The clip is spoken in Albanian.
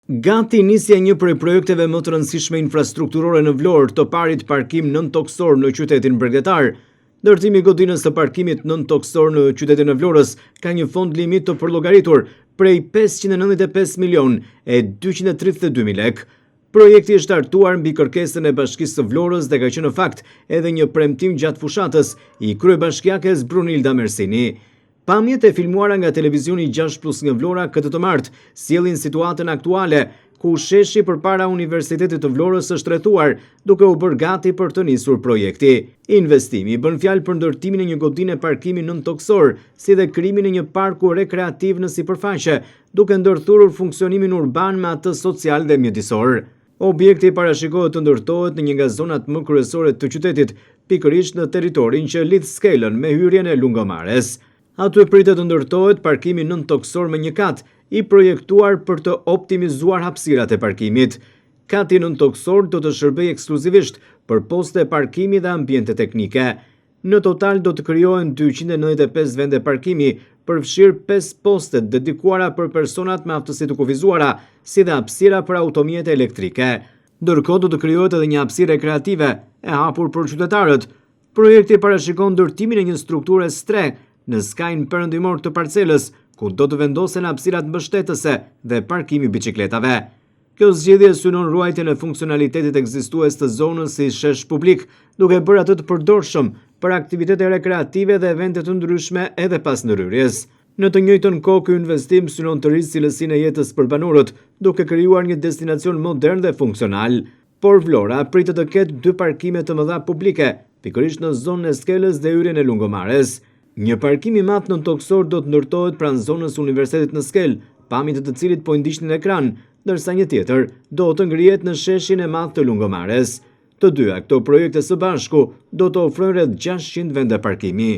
Gati nisja një prej projekteve më të rëndësishme infrastrukturore në Vlorë, të parit parkim nën-toksor në qytetin bregdetar. Ndërtimi i godinës së parkimit nën-toksor në qytetin e Vlorës ka një fond limit të përllogaritur prej 595 milion e 232.000 lek. Projekti është startuar mbi kërkesën e Bashkisë së Vlorës dhe ka qenë në fakt edhe një premtim gjatë fushatës i kryebashkiakes Brunilda Mersini. Pamjet e filmuara nga televizioni 6+ nga Vlora këtë të martë sjellin situatën aktuale, ku sheshi përpara Universitetit të Vlorës është rrethuar, duke u bërë gati për të nisur projekti. Investimi bën fjalë për ndërtimin e një godine parkimi nën-toksor, si dhe krijimin e një parku rekreativ në sipërfaqe, duke ndërthurur funksionimin urban me atë social dhe mjedisor. Objekti parashikohet të ndërtohet në një nga zonat më kryesore të qytetit, pikërisht në territorin që lidh Skelën me hyrjen e Lungomares. Aty pritet të ndërtohet parkimi nën-toksor me një kat, i projektuar për të optimizuar hapësirat e parkimit. Kati nën-toksor do të shërbejë ekskluzivisht për poste parkimi dhe ambiente teknike. Në total do të krijohen 295 vende parkimi, përfshirë 5 poste dedikuara për personat me aftësi të kufizuara, si dhe hapësira për automjete elektrike. Ndërkohë do të krijohet edhe një hapësirë rekreative e hapur për qytetarët. Projekti parashikon ndërtimin e një strukture stre në skajin perëndimor të parcelës, ku do të vendosen hapësirat mbështetëse dhe parkimi biçikletave. Kjo zgjedhje synon ruajtjen e funksionalitetit ekzistues të zonës si shesh publik, duke bërë atë të përdorshëm për aktivitete rekreative dhe evente të ndryshme edhe pas ndërhyrjes. Në të njëjtën kohë, ky investim synon të rrisë cilësinë e jetës për banorët, duke krijuar një destinacion modern dhe funksional. Por Vlora pritet të ketë 2 parkime të mëdha publike, pikërisht në zonën e Skelës dhe hyrjen e Lungomares. Një parkim i madh nën-toksor do të ndërtohet pranë zonës Universitetit në Skelë, pamjet të cilit po i ndiqnin në ekran, ndërsa një tjetër do të ngrihet në sheshin e madh të Lungomares. Të dyja këto projekte së bashku do të ofrojnë rreth 600 vende parkimi.